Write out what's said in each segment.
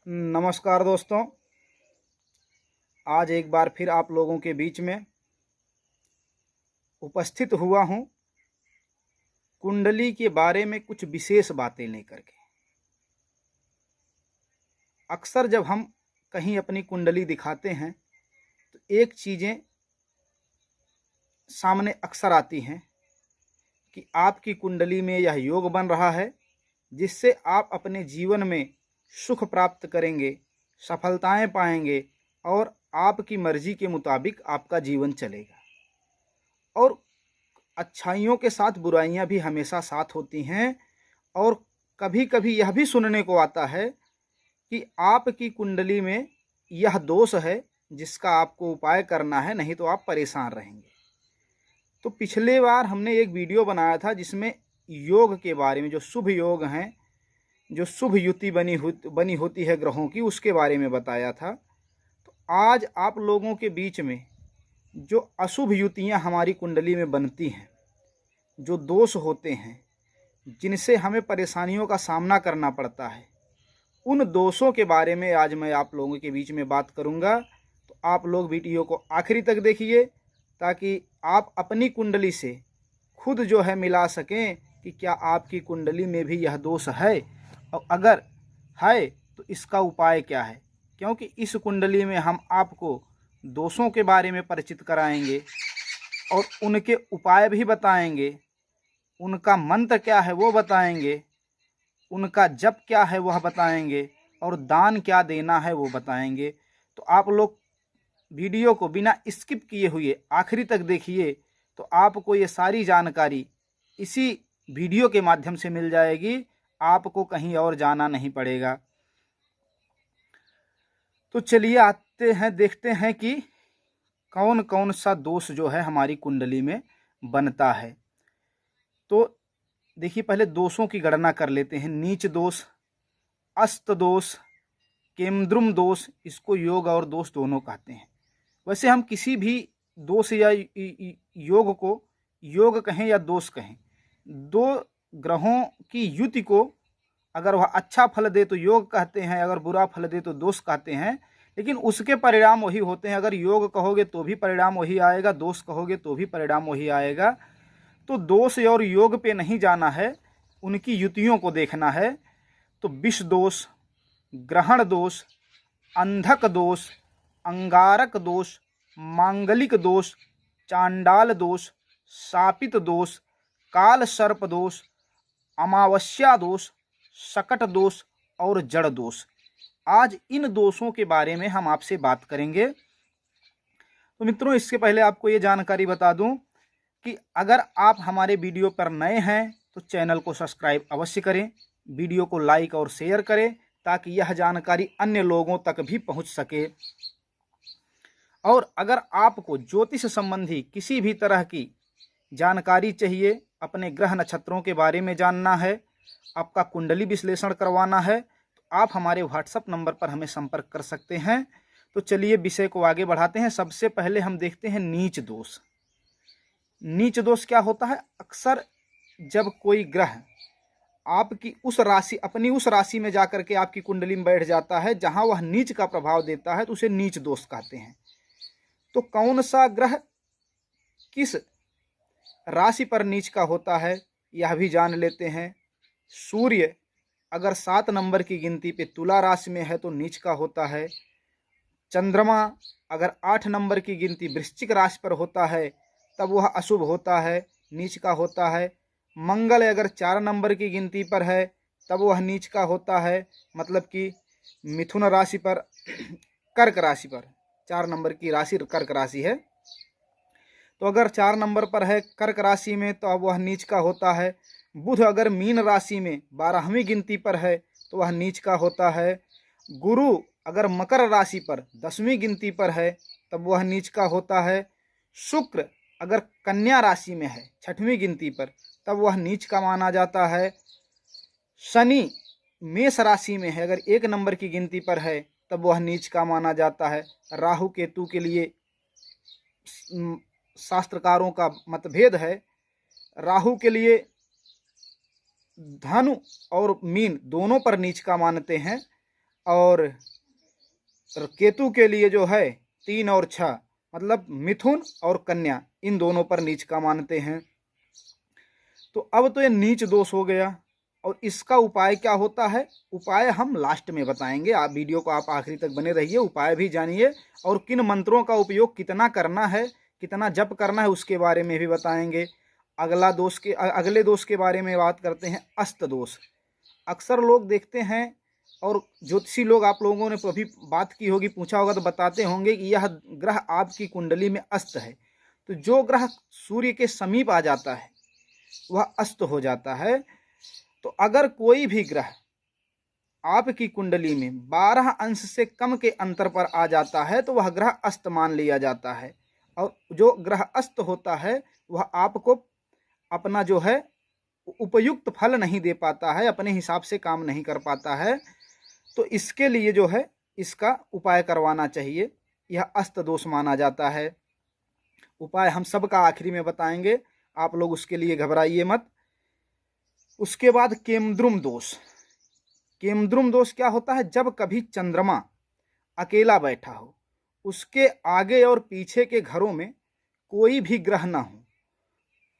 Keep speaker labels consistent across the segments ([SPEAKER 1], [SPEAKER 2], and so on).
[SPEAKER 1] नमस्कार दोस्तों, आज एक बार फिर आप लोगों के बीच में उपस्थित हुआ हूं कुंडली के बारे में कुछ विशेष बातें लेकर के। अक्सर जब हम कहीं अपनी कुंडली दिखाते हैं तो एक चीज़ें सामने अक्सर आती हैं कि आपकी कुंडली में यह योग बन रहा है जिससे आप अपने जीवन में सुख प्राप्त करेंगे, सफलताएं पाएंगे और आपकी मर्जी के मुताबिक आपका जीवन चलेगा। और अच्छाइयों के साथ बुराइयां भी हमेशा साथ होती हैं। और कभी कभी यह भी सुनने को आता है कि आपकी कुंडली में यह दोष है जिसका आपको उपाय करना है, नहीं तो आप परेशान रहेंगे। तो पिछले बार हमने एक वीडियो बनाया था जिसमें योग के बारे में, जो शुभ योग हैं, जो शुभ युति बनी होती है ग्रहों की, उसके बारे में बताया था। तो आज आप लोगों के बीच में जो अशुभ युतियां हमारी कुंडली में बनती हैं, जो दोष होते हैं जिनसे हमें परेशानियों का सामना करना पड़ता है, उन दोषों के बारे में आज मैं आप लोगों के बीच में बात करूंगा। तो आप लोग वीडियो को आखिरी तक देखिए ताकि आप अपनी कुंडली से खुद जो है मिला सकें कि क्या आपकी कुंडली में भी यह दोष है, और अगर है तो इसका उपाय क्या है। क्योंकि इस कुंडली में हम आपको दोषों के बारे में परिचित कराएंगे और उनके उपाय भी बताएंगे, उनका मंत्र क्या है वो बताएंगे, उनका जप क्या है वह बताएंगे और दान क्या देना है वो बताएंगे। तो आप लोग वीडियो को बिना स्किप किए हुए आखिरी तक देखिए तो आपको ये सारी जानकारी इसी वीडियो के माध्यम से मिल जाएगी, आपको कहीं और जाना नहीं पड़ेगा। तो चलिए आते हैं, देखते हैं कि कौन कौन सा दोष जो है हमारी कुंडली में बनता है। तो देखिए, पहले दोषों की गणना कर लेते हैं। नीच दोष, अस्त दोष, केमद्रुम दोष, इसको योग और दोष दोनों कहते हैं। वैसे हम किसी भी दोष या योग को योग कहें या दोष कहें, दो ग्रहों की युति को अगर वह अच्छा फल दे तो योग कहते हैं, अगर बुरा फल दे तो दोष कहते हैं। लेकिन उसके परिणाम वही होते हैं। अगर योग कहोगे तो भी परिणाम वही आएगा, दोष कहोगे तो भी परिणाम वही आएगा। तो दोष और योग पे नहीं जाना है, उनकी युतियों को देखना है। तो विष दोष, ग्रहण दोष, अंधक दोष, अंगारक दोष, मांगलिक दोष, चांडाल दोष, शापित दोष, काल सर्प दोष, अमावस्या दोष, शकट दोष और जड़ दोष। आज इन दोषों के बारे में हम आपसे बात करेंगे। तो मित्रों, इसके पहले आपको ये जानकारी बता दूं कि अगर आप हमारे वीडियो पर नए हैं तो चैनल को सब्सक्राइब अवश्य करें, वीडियो को लाइक और शेयर करें ताकि यह जानकारी अन्य लोगों तक भी पहुंच सके। और अगर आपको ज्योतिष संबंधी किसी भी तरह की जानकारी चाहिए, अपने ग्रह नक्षत्रों के बारे में जानना है, आपका कुंडली विश्लेषण करवाना है, तो आप हमारे व्हाट्सएप नंबर पर हमें संपर्क कर सकते हैं। तो चलिए विषय को आगे बढ़ाते हैं। सबसे पहले हम देखते हैं नीच दोष। नीच दोष क्या होता है? अक्सर जब कोई ग्रह आपकी उस राशि, अपनी उस राशि में जाकर के आपकी कुंडली में बैठ जाता है जहां वह नीच का प्रभाव देता है तो उसे नीच दोष कहते हैं। तो कौन सा ग्रह किस राशि पर नीच का होता है यह भी जान लेते हैं। सूर्य अगर 7 नंबर की गिनती पे तुला राशि में है तो नीच का होता है। चंद्रमा अगर 8 नंबर की गिनती वृश्चिक राशि पर होता है तब वह अशुभ होता है, नीच का होता है। मंगल अगर 4 नंबर की गिनती पर है तब वह नीच का होता है, मतलब कि मिथुन राशि पर, कर्क राशि पर, 4 नंबर की राशि कर्क राशि है, तो अगर 4 नंबर पर है कर्क राशि में तो अब वह नीच का होता है। बुध अगर मीन राशि में 12वीं गिनती पर है तो वह नीच का होता है। गुरु अगर मकर राशि पर 10वीं गिनती पर है तब वह नीच का होता है। शुक्र अगर कन्या राशि में है 6वीं गिनती पर तब वह नीच का माना जाता है। शनि मेष राशि में है, अगर 1 नंबर की गिनती पर है तब वह नीच का माना जाता है। राहु केतु के लिए शास्त्रकारों का मतभेद है। राहु के लिए धनु और मीन दोनों पर नीच का मानते हैं और केतु के लिए जो है 3 और 6, मतलब मिथुन और कन्या, इन दोनों पर नीच का मानते हैं। तो अब तो ये नीच दोष हो गया, और इसका उपाय क्या होता है, उपाय हम लास्ट में बताएंगे। आप वीडियो को आप आखिरी तक बने रहिए, उपाय भी जानिए, और किन मंत्रों का उपयोग कितना करना है, कितना जप करना है, उसके बारे में भी बताएंगे। अगले दोष के बारे में बात करते हैं, अस्त दोष। अक्सर लोग देखते हैं, और ज्योतिषी लोग, आप लोगों ने अभी बात की होगी, पूछा होगा तो बताते होंगे कि यह ग्रह आपकी कुंडली में अस्त है। तो जो ग्रह सूर्य के समीप आ जाता है वह अस्त हो जाता है। तो अगर कोई भी ग्रह आपकी कुंडली में 12 अंश से कम के अंतर पर आ जाता है तो वह ग्रह अस्त मान लिया जाता है। और जो ग्रह अस्त होता है वह आपको अपना जो है उपयुक्त फल नहीं दे पाता है, अपने हिसाब से काम नहीं कर पाता है। तो इसके लिए जो है इसका उपाय करवाना चाहिए, यह अस्त दोष माना जाता है। उपाय हम सबका आखिरी में बताएंगे, आप लोग उसके लिए घबराइए मत। उसके बाद केमद्रुम दोष। केमद्रुम दोष क्या होता है, जब कभी चंद्रमा अकेला बैठा हो, उसके आगे और पीछे के घरों में कोई भी ग्रह ना हो,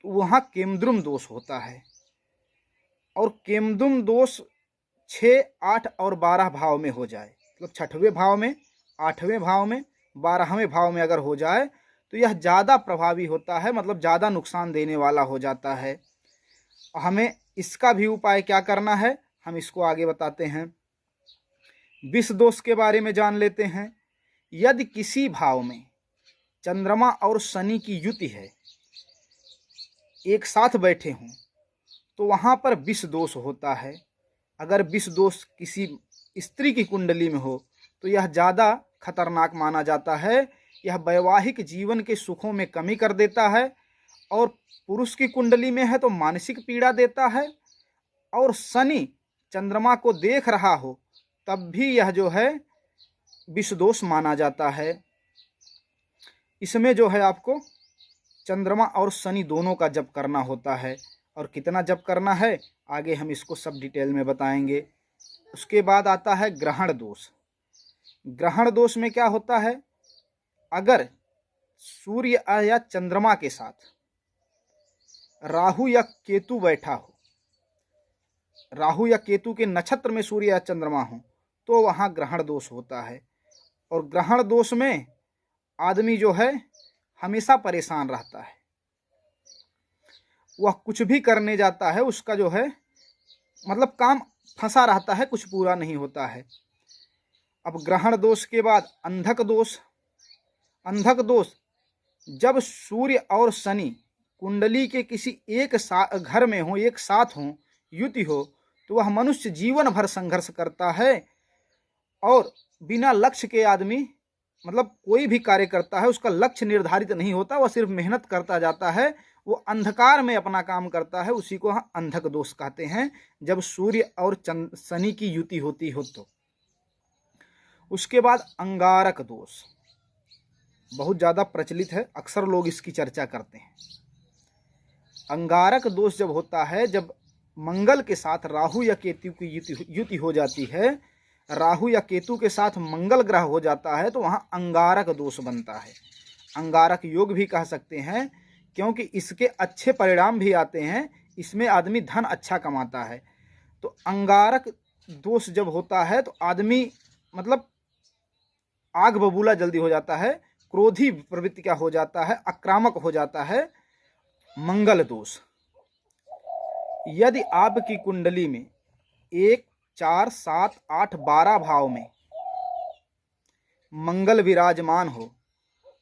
[SPEAKER 1] तो वहाँ केमद्रुम दोष होता है। और केमद्रुम दोष 6, 8 और 12 भाव में हो जाए, मतलब 6वें भाव में, 8वें भाव में, 12वें भाव में अगर हो जाए तो यह ज़्यादा प्रभावी होता है, मतलब ज़्यादा नुकसान देने वाला हो जाता है। हमें इसका भी उपाय क्या करना है, हम इसको आगे बताते हैं। विष दोष के बारे में जान लेते हैं। यदि किसी भाव में चंद्रमा और शनि की युति है, एक साथ बैठे हों, तो वहाँ पर विष दोष होता है। अगर विष दोष किसी स्त्री की कुंडली में हो तो यह ज़्यादा खतरनाक माना जाता है। यह वैवाहिक जीवन के सुखों में कमी कर देता है, और पुरुष की कुंडली में है तो मानसिक पीड़ा देता है। और शनि चंद्रमा को देख रहा हो तब भी यह जो है विष दोष माना जाता है। इसमें जो है आपको चंद्रमा और शनि दोनों का जप करना होता है, और कितना जप करना है आगे हम इसको सब डिटेल में बताएंगे। उसके बाद आता है ग्रहण दोष। ग्रहण दोष में क्या होता है, अगर सूर्य या चंद्रमा के साथ राहु या केतु बैठा हो, राहु या केतु के नक्षत्र में सूर्य या चंद्रमा हो, तो वहाँ ग्रहण दोष होता है। और ग्रहण दोष में आदमी जो है हमेशा परेशान रहता है, वह कुछ भी करने जाता है उसका जो है मतलब काम फंसा रहता है, कुछ पूरा नहीं होता है। अब ग्रहण दोष के बाद अंधक दोष। अंधक दोष, जब सूर्य और शनि कुंडली के किसी एक घर में हो, एक साथ हो, युति हो, तो वह मनुष्य जीवन भर संघर्ष करता है, और बिना लक्ष्य के आदमी मतलब कोई भी कार्य करता है उसका लक्ष्य निर्धारित नहीं होता, वह सिर्फ मेहनत करता जाता है, वो अंधकार में अपना काम करता है, उसी को अंधक दोष कहते हैं, जब सूर्य और शनि की युति होती हो तो। उसके बाद अंगारक दोष बहुत ज़्यादा प्रचलित है, अक्सर लोग इसकी चर्चा करते हैं। अंगारक दोष जब होता है, जब मंगल के साथ राहु या केतु की युति हो जाती है, राहु या केतु के साथ मंगल ग्रह हो जाता है, तो वहाँ अंगारक दोष बनता है। अंगारक योग भी कह सकते हैं, क्योंकि इसके अच्छे परिणाम भी आते हैं, इसमें आदमी धन अच्छा कमाता है। तो अंगारक दोष जब होता है तो आदमी मतलब आग बबूला जल्दी हो जाता है, क्रोधी प्रवृत्ति का हो जाता है, आक्रामक हो जाता है। मंगल दोष, यदि आपकी कुंडली में 1, 4, 7, 8, 12 भाव में मंगल विराजमान हो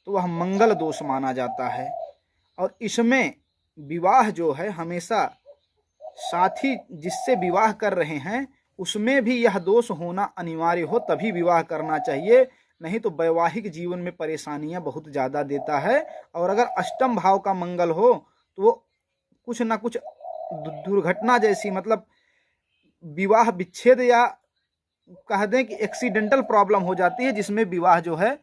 [SPEAKER 1] तो वह मंगल दोष माना जाता है। और इसमें विवाह जो है हमेशा साथी जिससे विवाह कर रहे हैं उसमें भी यह दोष होना अनिवार्य हो, तभी विवाह करना चाहिए, नहीं तो वैवाहिक जीवन में परेशानियां बहुत ज़्यादा देता है। और अगर अष्टम भाव का मंगल हो तो वो कुछ ना कुछ दुर्घटना जैसी मतलब विवाह विच्छेद या कह दें कि एक्सीडेंटल प्रॉब्लम हो जाती है, जिसमें विवाह जो है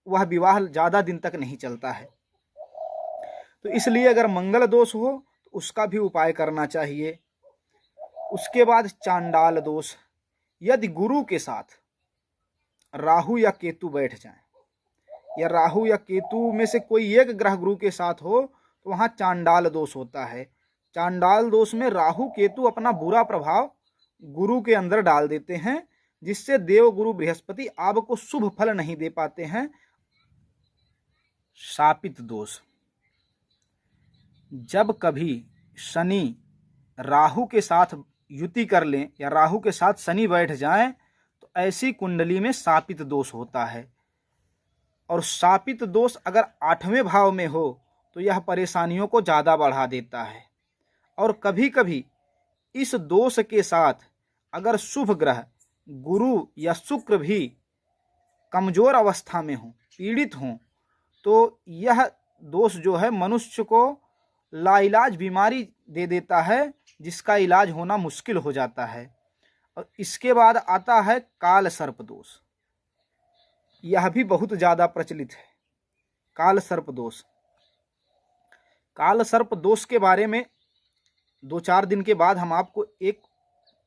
[SPEAKER 1] वह विवाह ज़्यादा दिन तक नहीं चलता है। तो इसलिए अगर मंगल दोष हो तो उसका भी उपाय करना चाहिए। उसके बाद चांडाल दोष, यदि गुरु के साथ राहु या केतु बैठ जाएं, या राहु या केतु में से कोई एक ग्रह गुरु के साथ हो तो वहाँ चांडाल दोष होता है। चांडाल दोष में राहु केतु अपना बुरा प्रभाव गुरु के अंदर डाल देते हैं, जिससे देव गुरु बृहस्पति आपको शुभ फल नहीं दे पाते हैं। शापित दोष, जब कभी शनि राहु के साथ युति कर लें या राहु के साथ शनि बैठ जाएं तो ऐसी कुंडली में शापित दोष होता है। और शापित दोष अगर 8वें भाव में हो तो यह परेशानियों को ज़्यादा बढ़ा देता है। और कभी कभी इस दोष के साथ अगर शुभ ग्रह गुरु या शुक्र भी कमजोर अवस्था में हो, पीड़ित हों, तो यह दोष जो है मनुष्य को लाइलाज बीमारी दे देता है, जिसका इलाज होना मुश्किल हो जाता है। और इसके बाद आता है काल सर्प दोष। यह भी बहुत ज़्यादा प्रचलित है, काल सर्प दोष। काल सर्प दोष के बारे में 2-4 दिन के बाद हम आपको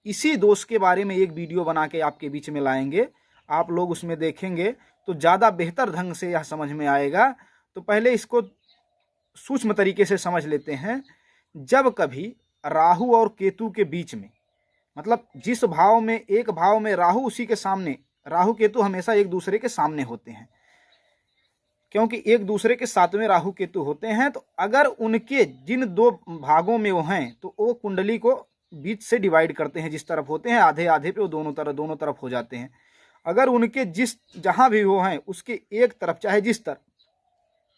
[SPEAKER 1] इसी दोष के बारे में एक वीडियो बना के आपके बीच में लाएंगे। आप लोग उसमें देखेंगे तो ज़्यादा बेहतर ढंग से यह समझ में आएगा। तो पहले इसको सूक्ष्म तरीके से समझ लेते हैं। जब कभी राहु और केतु के बीच में, मतलब जिस भाव में, एक भाव में राहु, उसी के सामने राहु केतु हमेशा एक दूसरे के सामने होते हैं, क्योंकि एक दूसरे के 7वें राहु केतु होते हैं। तो अगर उनके जिन 2 भागों में वो हैं तो वो कुंडली को बीच से डिवाइड करते हैं, जिस तरफ होते हैं आधे आधे पे वो दोनों तरफ हो जाते हैं। अगर उनके जहां भी वो हैं उसके एक तरफ, चाहे जिस तरफ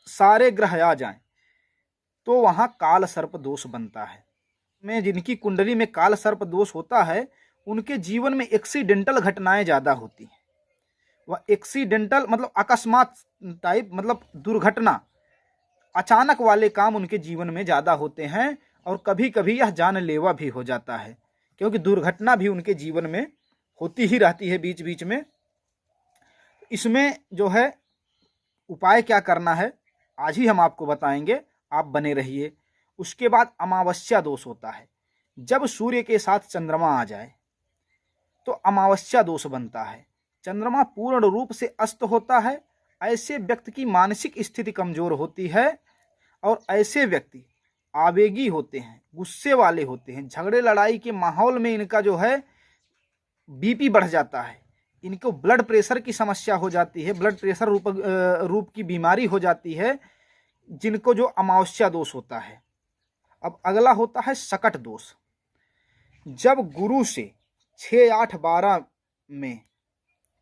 [SPEAKER 1] सारे ग्रह आ जाएं, तो वहां काल सर्प दोष बनता है। में जिनकी कुंडली में काल सर्प दोष होता है उनके जीवन में एक्सीडेंटल घटनाएं ज़्यादा होती हैं। वह एक्सीडेंटल मतलब अकस्मात टाइप, मतलब दुर्घटना, अचानक वाले काम उनके जीवन में ज़्यादा होते हैं। और कभी कभी यह जानलेवा भी हो जाता है, क्योंकि दुर्घटना भी उनके जीवन में होती ही रहती है बीच बीच में। इसमें जो है उपाय क्या करना है आज ही हम आपको बताएंगे, आप बने रहिए। उसके बाद अमावस्या दोष होता है। जब सूर्य के साथ चंद्रमा आ जाए तो अमावस्या दोष बनता है। चंद्रमा पूर्ण रूप से अस्त होता है। ऐसे व्यक्ति की मानसिक स्थिति कमजोर होती है और ऐसे व्यक्ति आवेगी होते हैं, गुस्से वाले होते हैं। झगड़े लड़ाई के माहौल में इनका जो है बीपी बढ़ जाता है, इनको ब्लड प्रेशर की समस्या हो जाती है, ब्लड प्रेशर रूप की बीमारी हो जाती है, जिनको जो अमावस्या दोष होता है। अब अगला होता है शकट दोष। जब गुरु से 6, 8, 12 में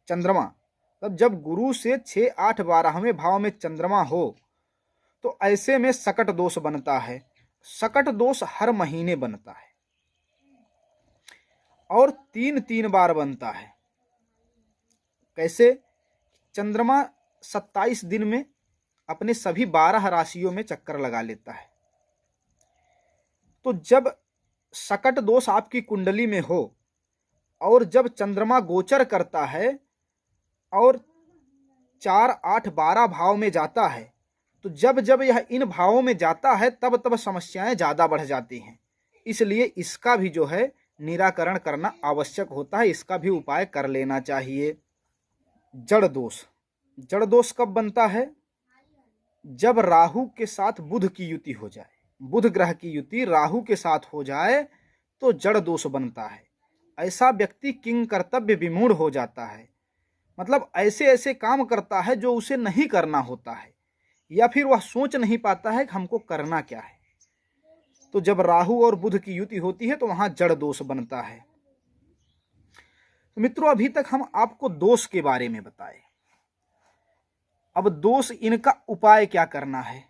[SPEAKER 1] चंद्रमा, तब जब गुरु से 6, 8, 12वें भाव में चंद्रमा हो तो ऐसे में शकट दोष बनता है। शकट दोष हर महीने बनता है और 3-3 बार बनता है। कैसे? चंद्रमा 27 दिन में अपने सभी 12 राशियों में चक्कर लगा लेता है। तो जब शकट दोष आपकी कुंडली में हो और जब चंद्रमा गोचर करता है और 4, 8, 12 भाव में जाता है, तो जब जब यह इन भावों में जाता है तब तब समस्याएं ज़्यादा बढ़ जाती हैं। इसलिए इसका भी जो है निराकरण करना आवश्यक होता है, इसका भी उपाय कर लेना चाहिए। जड़ दोष। जड़ दोष कब बनता है? जब राहु के साथ बुध की युति हो जाए, बुध ग्रह की युति राहु के साथ हो जाए तो जड़ दोष बनता है। ऐसा व्यक्ति किंग कर्तव्य विमूढ़ हो जाता है, मतलब ऐसे ऐसे काम करता है जो उसे नहीं करना होता है, या फिर वह सोच नहीं पाता है कि हमको करना क्या है। तो जब राहु और बुध की युति होती है तो वहां जड़ दोष बनता है। तो मित्रों, अभी तक हम आपको दोष के बारे में बताए। अब दोष, इनका उपाय क्या करना है।